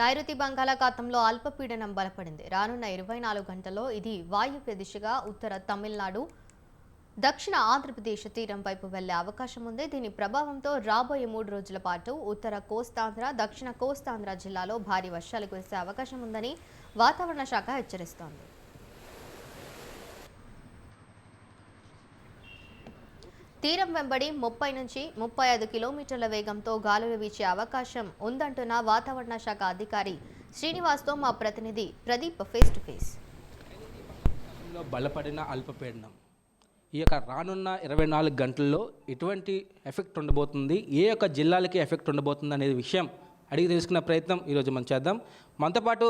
నైరుతి బంగాళాఖాతంలో అల్పపీడనం బలపడింది. రానున్న 24 గంటల్లో ఇది వాయువ్య దిశగా ఉత్తర తమిళనాడు, దక్షిణ ఆంధ్రప్రదేశ్ తీరం వైపు వెళ్లే అవకాశం ఉంది. దీని ప్రభావంతో రాబోయే 3 రోజుల పాటు ఉత్తర కోస్తాంధ్ర, దక్షిణ కోస్తాంధ్ర జిల్లాలో భారీ వర్షాలు కురిసే అవకాశం ఉందని వాతావరణ శాఖ హెచ్చరిస్తోంది. తీరం వెంబడి 30 నుంచి 35 కిలోమీటర్ల వేగంతో గాలులు వీచే అవకాశం ఉందంటున్న వాతావరణ శాఖ అధికారి శ్రీనివాస్తో మా ప్రతినిధి ప్రదీప్ ఫేస్ టు ఫేస్. బలపడిన అల్పపీడనం ఈ యొక్క రానున్న 24 గంటల్లో ఎటువంటి ఎఫెక్ట్ ఉండబోతుంది, ఏ యొక్క జిల్లాలకి ఎఫెక్ట్ ఉండబోతుంది అనే విషయం అడిగి తెలుసుకున్న ప్రయత్నం ఈరోజు మనం చేద్దాం. మనతో పాటు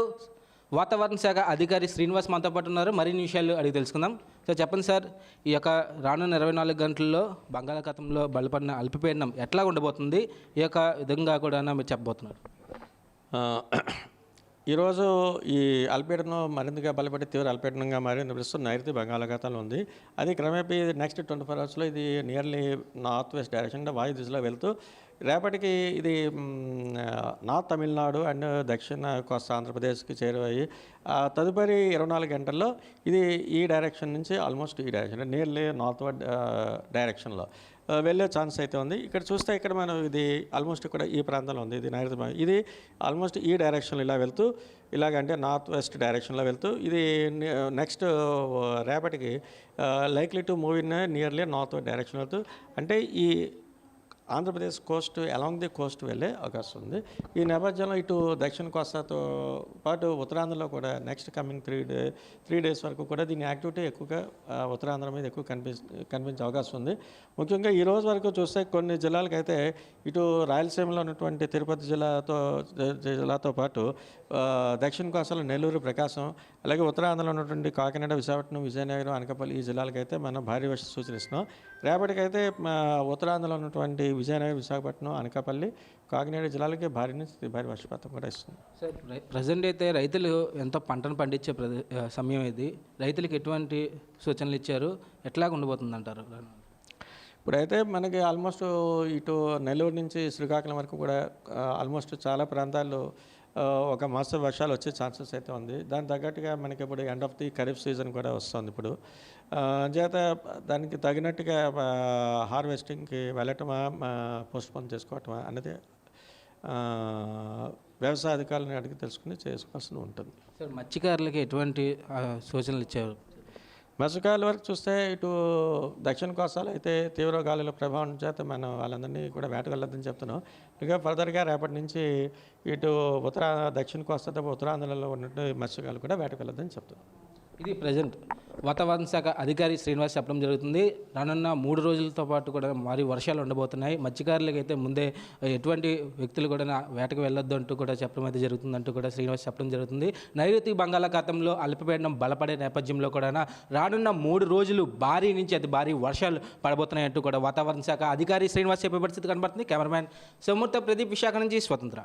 వాతావరణ శాఖ అధికారి శ్రీనివాస్ మనతో పాటు ఉన్నారు. మరిన్ని విషయాలు అడిగి తెలుసుకుందాం. సో చెప్పండి సార్, ఈ యొక్క రానున్న 24 గంటల్లో బంగాళాఖాతంలో బలపడిన అల్పపీడనం ఎట్లా ఉండబోతుంది, ఈ యొక్క విధంగా కూడా మీరు చెప్పబోతున్నారు? ఈరోజు ఈ అల్పపీడనం మరింతగా బలపడి తీవ్ర అల్పపీడనంగా మారింది. ప్రస్తుతం నైరుతి బంగాళాఖాతంలో ఉంది. అది క్రమేపీ నెక్స్ట్ 24 అవర్స్లో ఇది నియర్లీ నార్త్ వెస్ట్ డైరెక్షన్ అంటే వాయు దిశలో వెళ్తూ రేపటికి ఇది నార్త్ తమిళనాడు అండ్ దక్షిణ కోస్తా ఆంధ్రప్రదేశ్కి చేరువయ్యి తదుపరి 24 గంటల్లో ఇది ఈ డైరెక్షన్ నుంచి ఆల్మోస్ట్ ఈ డైరెక్షన్ నియర్లీ నార్త్ వర్డ్ డైరెక్షన్లో వెళ్ళే ఛాన్స్ అయితే ఉంది. ఇక్కడ చూస్తే ఇక్కడ మనం ఇది ఆల్మోస్ట్ ఇక్కడ ఈ ప్రాంతంలో ఉంది. ఇది నైరుతి, ఇది ఆల్మోస్ట్ ఈ డైరెక్షన్లో ఇలా వెళ్తూ ఇలాగంటే నార్త్ వెస్ట్ డైరెక్షన్లో వెళ్తూ ఇది నెక్స్ట్ రేపటికి likely to move in nearly north west direction వెళ్తూ అంటే ఈ Andhra Pradesh Coast along the Coast వెళ్ళే అవకాశం ఉంది. ఈ నేపథ్యంలో ఇటు దక్షిణ కోస్తాతో పాటు ఉత్తరాంధ్రలో కూడా నెక్స్ట్ కమింగ్ 3 డేస్ వరకు కూడా దీని యాక్టివిటీ ఎక్కువగా ఉత్తరాంధ్ర మీద ఎక్కువ కనిపించే అవకాశం ఉంది. ముఖ్యంగా ఈ రోజు వరకు చూస్తే కొన్ని జిల్లాలకైతే ఇటు రాయలసీమలో ఉన్నటువంటి తిరుపతి జిల్లాతో పాటు దక్షిణ కోస్తాలో నెల్లూరు, ప్రకాశం, అలాగే ఉత్తరాంధ్రలో ఉన్నటువంటి కాకినాడ, విశాఖపట్నం, విజయనగరం, అనకాపల్లి ఈ జిల్లాలకైతే మనం భారీ వర్షం సూచనిస్తున్నాం. రేపటికైతే ఉత్తరాంధ్రలో ఉన్నటువంటి విజయనగరం, విశాఖపట్నం, అనకాపల్లి, కాకినాడ జిల్లాలకి భారీ నుంచి భారీ వర్షపాతం కూడా ఇస్తుంది. సార్, ప్రజెంట్ అయితే రైతులు ఎంతో పంటను పండించే సమయం ఇది. రైతులకు ఎటువంటి సూచనలు ఇచ్చారు, ఎట్లా ఉండబోతుంది అంటారు? ఇప్పుడైతే మనకి ఆల్మోస్ట్ ఇటు నెల్లూరు నుంచి శ్రీకాకుళం వరకు కూడా ఆల్మోస్ట్ చాలా ప్రాంతాల్లో ఒక మోస్తరు వర్షాలు వచ్చే ఛాన్సెస్ అయితే ఉంది. దానికి తగ్గట్టుగా మనకి ఇప్పుడు end of the kharif season కూడా వస్తుంది. ఇప్పుడు చేత దానికి తగినట్టుగా హార్వెస్టింగ్కి వెళ్ళటమా పోస్ట్పోన్ చేసుకోవటమా అనేది వ్యవసాయ అధికారులను అడిగి తెలుసుకుని చేసుకోవాల్సి ఉంటుంది. సార్, మత్స్యకారులకి ఎటువంటి సూచనలు ఇచ్చారు? మత్స్యకారుల వరకు చూస్తే ఇటు దక్షిణ కోస్తాలో అయితే తీవ్ర గాలుల ప్రభావం చేత మనం వాళ్ళందరినీ కూడా వేటకు వెళ్ళొద్దని చెప్తున్నాం. ఇంకా ఫర్దర్గా రేపటి నుంచి ఇటు దక్షిణ కోస్తా ఉత్తరాంధ్రలో ఉన్నట్టు మత్స్యకారులు కూడా వేటకు వెళ్ళొద్దని చెప్తున్నాం. ఇది ప్రజెంట్ వాతావరణ శాఖ అధికారి శ్రీనివాస్ చెప్పడం జరుగుతుంది. రానున్న 3 రోజులతో పాటు కూడా భారీ వర్షాలు ఉండబోతున్నాయి. మత్స్యకారులకి అయితే ముందే ఎటువంటి వ్యక్తులు కూడా వేటకు వెళ్ళొద్దు అంటూ కూడా చెప్పడం అయితే జరుగుతుందంటూ కూడా శ్రీనివాస్ చెప్పడం జరుగుతుంది. నైరుతి బంగాళాఖాతంలో అల్పపీడనం బలపడే నేపథ్యంలో కూడా రానున్న 3 రోజులు భారీ నుంచి అతి భారీ వర్షాలు పడబోతున్నాయంటూ కూడా వాతావరణ శాఖ అధికారి శ్రీనివాస్ చెప్పే పరిస్థితి కనబడుతుంది. కెమెరామ్యాన్ సమూర్త ప్రదీప్, విశాఖ నుంచి స్వతంత్ర.